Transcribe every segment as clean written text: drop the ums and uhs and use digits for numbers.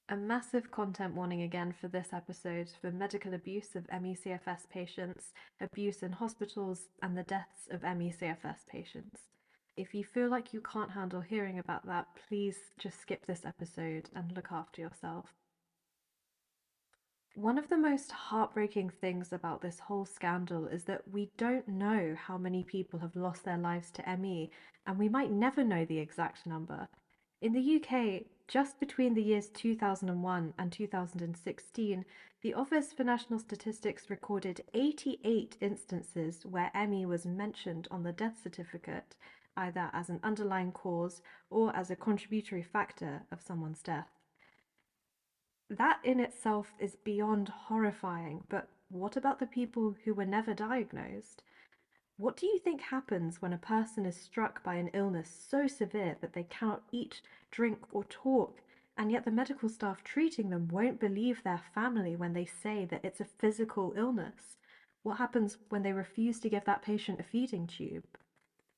A massive content warning again for this episode for medical abuse of ME/CFS patients, abuse in hospitals, and the deaths of ME/CFS patients. If you feel like you can't handle hearing about that, please just skip this episode and look after yourself. One of the most heartbreaking things about this whole scandal is that we don't know how many people have lost their lives to ME, and we might never know the exact number. In the UK, just between the years 2001 and 2016, the Office for National Statistics recorded 88 instances where ME was mentioned on the death certificate, either as an underlying cause or as a contributory factor of someone's death. That in itself is beyond horrifying, but what about the people who were never diagnosed? What do you think happens when a person is struck by an illness so severe that they cannot eat, drink, or talk, and yet the medical staff treating them won't believe their family when they say that it's a physical illness? What happens when they refuse to give that patient a feeding tube?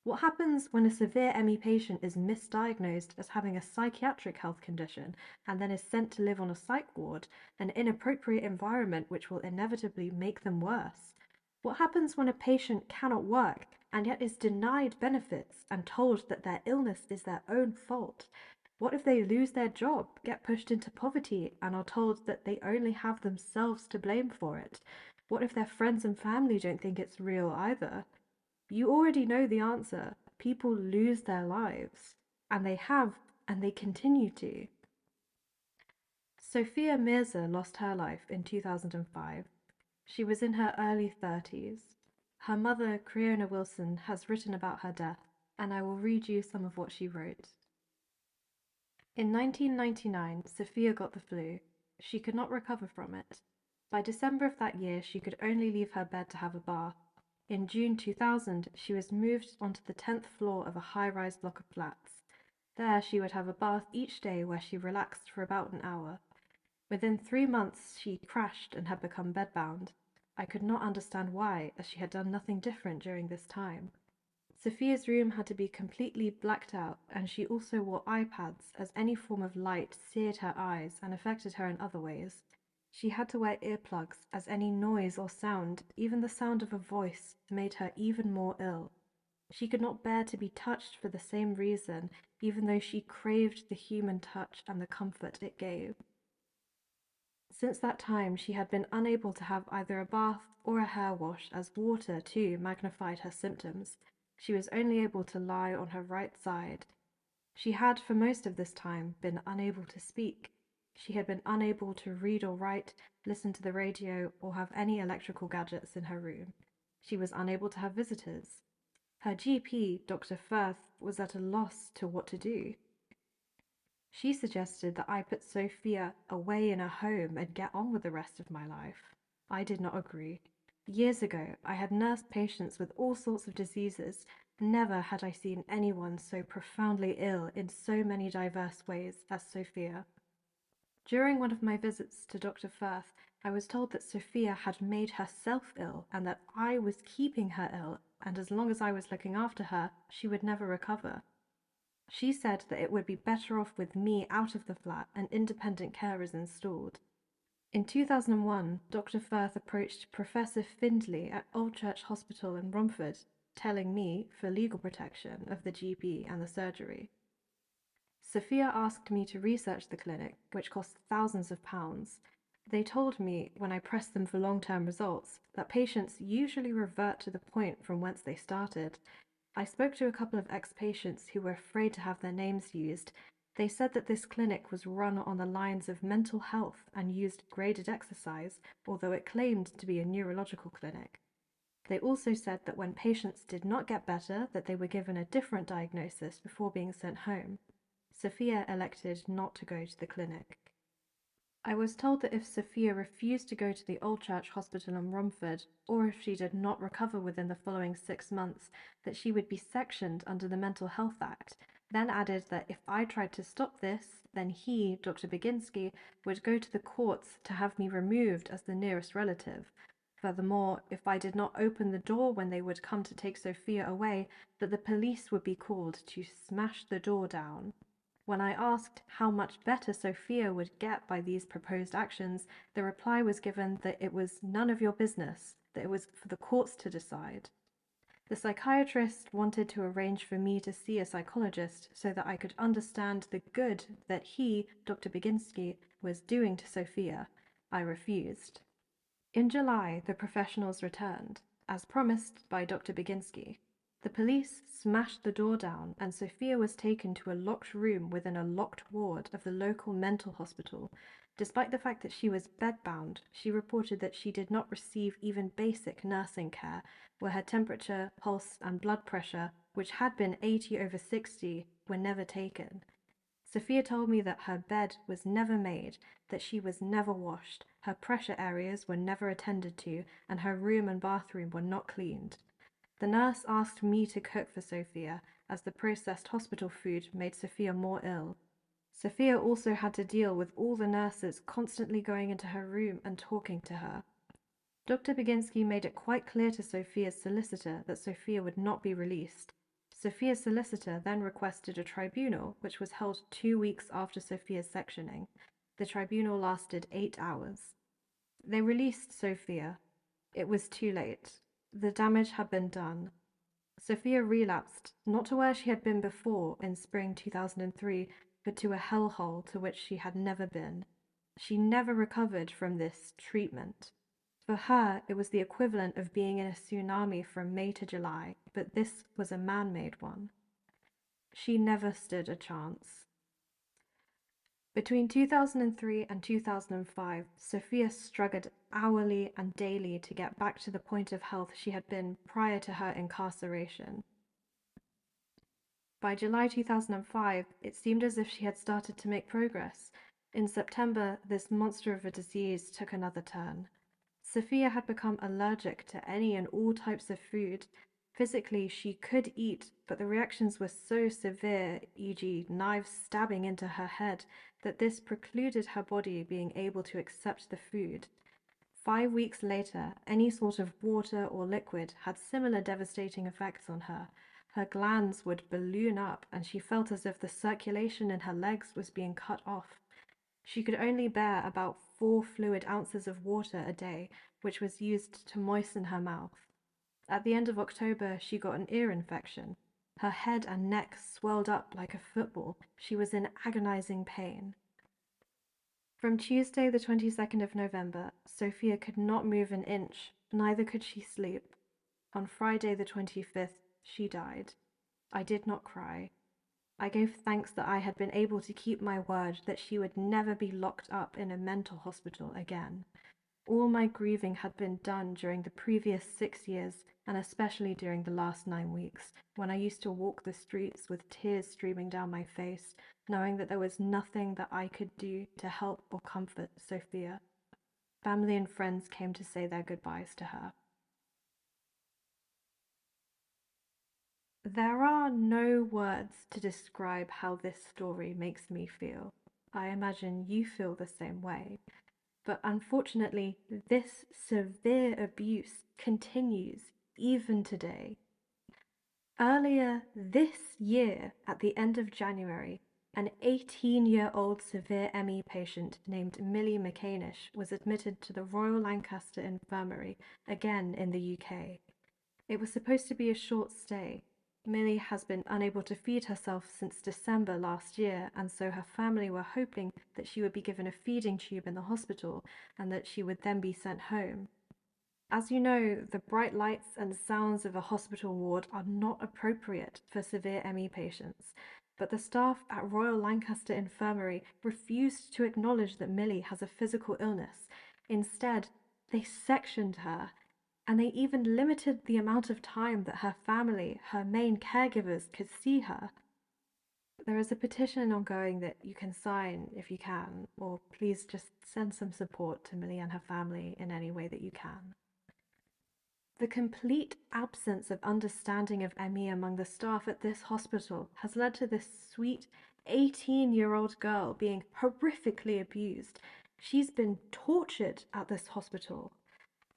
What happens when a severe ME patient is misdiagnosed as having a psychiatric health condition and then is sent to live on a psych ward, an inappropriate environment which will inevitably make them worse? What happens when a patient cannot work and yet is denied benefits and told that their illness is their own fault? What if they lose their job, get pushed into poverty, and are told that they only have themselves to blame for it? What if their friends and family don't think it's real either? You already know the answer. People lose their lives, and they have, and they continue to. Sophia Mirza lost her life in 2005. She was in her early 30s. Her mother, Creona Wilson, has written about her death, and I will read you some of what she wrote. In 1999, Sophia got the flu. She could not recover from it. By December of that year, she could only leave her bed to have a bath. In June 2000, she was moved onto the 10th floor of a high-rise block of flats. There she would have a bath each day where she relaxed for about an hour. Within 3 months she crashed and had become bedbound. I could not understand why, as she had done nothing different during this time. Sophia's room had to be completely blacked out, and she also wore eye pads as any form of light seared her eyes and affected her in other ways. She had to wear earplugs as any noise or sound, even the sound of a voice, made her even more ill. She could not bear to be touched for the same reason, even though she craved the human touch and the comfort it gave. Since that time she had been unable to have either a bath or a hair wash, as water, too, magnified her symptoms. She was only able to lie on her right side. She had, for most of this time, been unable to speak. She had been unable to read or write, listen to the radio, or have any electrical gadgets in her room. She was unable to have visitors. Her GP, Dr. Firth, was at a loss to what to do. She suggested that I put Sophia away in a home and get on with the rest of my life. I did not agree. Years ago, I had nursed patients with all sorts of diseases. Never had I seen anyone so profoundly ill in so many diverse ways as Sophia. During one of my visits to Dr. Firth, I was told that Sophia had made herself ill and that I was keeping her ill, and as long as I was looking after her, she would never recover. She said that it would be better off with me out of the flat and independent carers installed. In 2001, Dr. Firth approached Professor Findlay at Old Church Hospital in Romford, telling me, for legal protection, of the GP and the surgery. Sophia asked me to research the clinic, which cost thousands of pounds. They told me, when I pressed them for long-term results, that patients usually revert to the point from whence they started. I spoke to a couple of ex-patients who were afraid to have their names used. They said that this clinic was run on the lines of mental health and used graded exercise, although it claimed to be a neurological clinic. They also said that when patients did not get better, that they were given a different diagnosis before being sent home. Sophia elected not to go to the clinic. I was told that if Sophia refused to go to the Old Church Hospital in Romford, or if she did not recover within the following 6 months, that she would be sectioned under the Mental Health Act, then added that if I tried to stop this, then he, Dr. Baginski, would go to the courts to have me removed as the nearest relative. Furthermore, if I did not open the door when they would come to take Sophia away, that the police would be called to smash the door down. When I asked how much better Sophia would get by these proposed actions, the reply was given that it was none of your business, that it was for the courts to decide. The psychiatrist wanted to arrange for me to see a psychologist so that I could understand the good that he, Dr. Baginski, was doing to Sophia. I refused. In July, the professionals returned, as promised by Dr. Baginski. The police smashed the door down, and Sophia was taken to a locked room within a locked ward of the local mental hospital. Despite the fact that she was bedbound, she reported that she did not receive even basic nursing care, where her temperature, pulse, and blood pressure, which had been 80/60, were never taken. Sophia told me that her bed was never made, that she was never washed, her pressure areas were never attended to, and her room and bathroom were not cleaned. The nurse asked me to cook for Sophia, as the processed hospital food made Sophia more ill. Sophia also had to deal with all the nurses constantly going into her room and talking to her. Dr. Baginski made it quite clear to Sophia's solicitor that Sophia would not be released. Sophia's solicitor then requested a tribunal, which was held 2 weeks after Sophia's sectioning. The tribunal lasted 8 hours. They released Sophia. It was too late. The damage had been done. Sophia relapsed, not to where she had been before in spring 2003, but to a hellhole to which she had never been. She never recovered from this treatment. For her, it was the equivalent of being in a tsunami from May to July, but this was a man-made one. She never stood a chance. Between 2003 and 2005, Sophia struggled hourly and daily to get back to the point of health she had been prior to her incarceration. By July 2005, it seemed as if she had started to make progress. In September, this monster of a disease took another turn. Sophia had become allergic to any and all types of food. Physically, she could eat, but the reactions were so severe, e.g., knives stabbing into her head, that this precluded her body being able to accept the food. 5 weeks later, any sort of water or liquid had similar devastating effects on her. Her glands would balloon up, and she felt as if the circulation in her legs was being cut off. She could only bear about 4 fluid ounces of water a day, which was used to moisten her mouth. At the end of October, she got an ear infection. Her head and neck swelled up like a football. She was in agonizing pain. From Tuesday, the 22nd of November, Sophia could not move an inch, neither could she sleep. On Friday, the 25th, she died. I did not cry. I gave thanks that I had been able to keep my word that she would never be locked up in a mental hospital again. All my grieving had been done during the previous 6 years, and especially during the last 9 weeks, when I used to walk the streets with tears streaming down my face, knowing that there was nothing that I could do to help or comfort Sophia. Family and friends came to say their goodbyes to her. There are no words to describe how this story makes me feel. I imagine you feel the same way. But unfortunately, this severe abuse continues even today. Earlier this year, at the end of January, an 18-year-old severe ME patient named Millie McCanish was admitted to the Royal Lancaster Infirmary, again in the UK. It was supposed to be a short stay. Millie has been unable to feed herself since December last year, and so her family were hoping that she would be given a feeding tube in the hospital and that she would then be sent home. As you know, the bright lights and sounds of a hospital ward are not appropriate for severe ME patients, but the staff at Royal Lancaster Infirmary refused to acknowledge that Millie has a physical illness. Instead, they sectioned her, and they even limited the amount of time that her family, her main caregivers, could see her. There is a petition ongoing that you can sign if you can, or please just send some support to Millie and her family in any way that you can. The complete absence of understanding of ME among the staff at this hospital has led to this sweet 18-year-old girl being horrifically abused. She's been tortured at this hospital.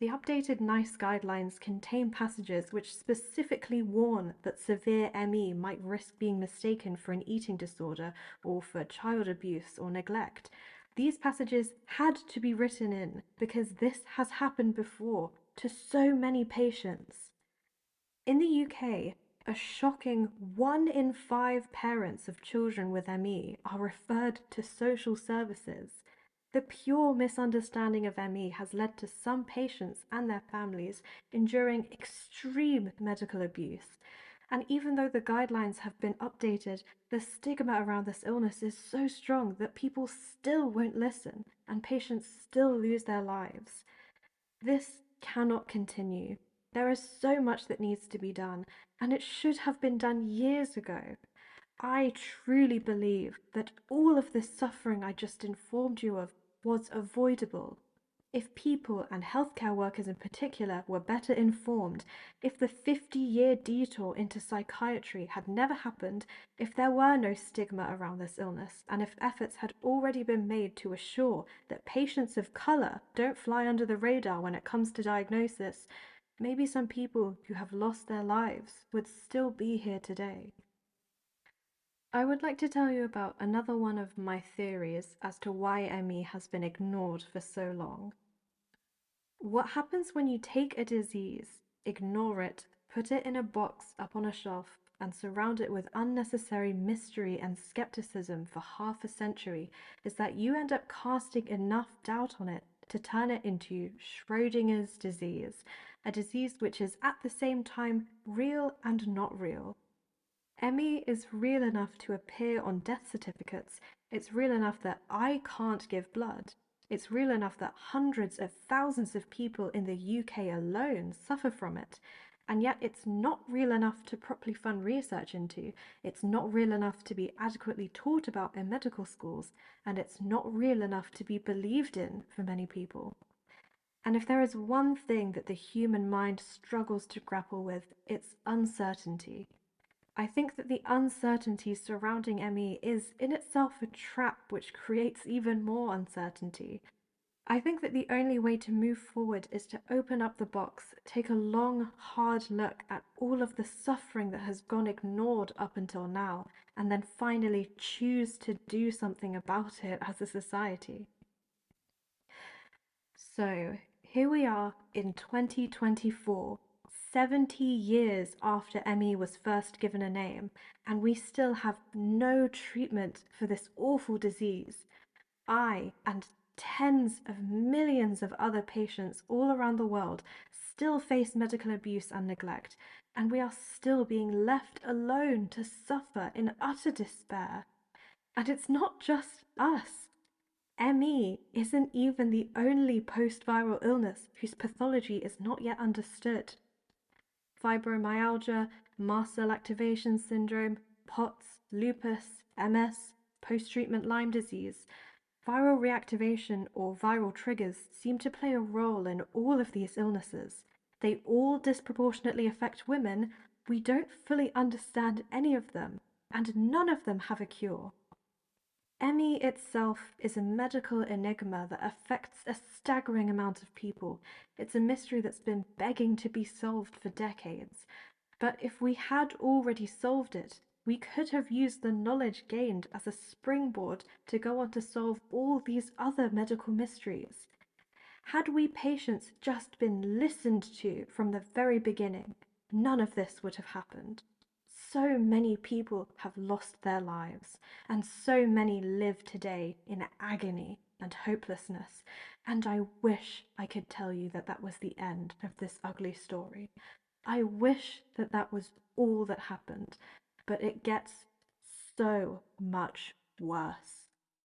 The updated NICE guidelines contain passages which specifically warn that severe ME might risk being mistaken for an eating disorder or for child abuse or neglect. These passages had to be written in because this has happened before to so many patients. In the UK, a shocking 1 in 5 parents of children with ME are referred to social services. The pure misunderstanding of ME has led to some patients and their families enduring extreme medical abuse. And even though the guidelines have been updated, the stigma around this illness is so strong that people still won't listen and patients still lose their lives. This cannot continue. There is so much that needs to be done, and it should have been done years ago. I truly believe that all of this suffering I just informed you of was avoidable. If people, and healthcare workers in particular, were better informed, if the 50-year detour into psychiatry had never happened, if there were no stigma around this illness, and if efforts had already been made to assure that patients of colour don't fly under the radar when it comes to diagnosis, maybe some people who have lost their lives would still be here today. I would like to tell you about another one of my theories as to why ME has been ignored for so long. What happens when you take a disease, ignore it, put it in a box up on a shelf, and surround it with unnecessary mystery and skepticism for half a century is that you end up casting enough doubt on it to turn it into Schrödinger's disease, a disease which is at the same time real and not real. ME is real enough to appear on death certificates. It's real enough that I can't give blood. It's real enough that hundreds of thousands of people in the UK alone suffer from it. And yet it's not real enough to properly fund research into. It's not real enough to be adequately taught about in medical schools. And it's not real enough to be believed in for many people. And if there is one thing that the human mind struggles to grapple with, it's uncertainty. I think that the uncertainty surrounding ME is in itself a trap which creates even more uncertainty. I think that the only way to move forward is to open up the box, take a long, hard look at all of the suffering that has gone ignored up until now, and then finally choose to do something about it as a society. So, here we are in 2024. 70 years after ME was first given a name, and we still have no treatment for this awful disease. I and tens of millions of other patients all around the world still face medical abuse and neglect, and we are still being left alone to suffer in utter despair. And it's not just us. ME isn't even the only post-viral illness whose pathology is not yet understood. Fibromyalgia, mast cell activation syndrome, POTS, lupus, MS, post-treatment Lyme disease. Viral reactivation or viral triggers seem to play a role in all of these illnesses. They all disproportionately affect women. We don't fully understand any of them, and none of them have a cure. ME itself is a medical enigma that affects a staggering amount of people. It's a mystery that's been begging to be solved for decades. But if we had already solved it, we could have used the knowledge gained as a springboard to go on to solve all these other medical mysteries. Had we patients just been listened to from the very beginning, none of this would have happened. So many people have lost their lives, and so many live today in agony and hopelessness, and I wish I could tell you that that was the end of this ugly story. I wish that that was all that happened, but it gets so much worse.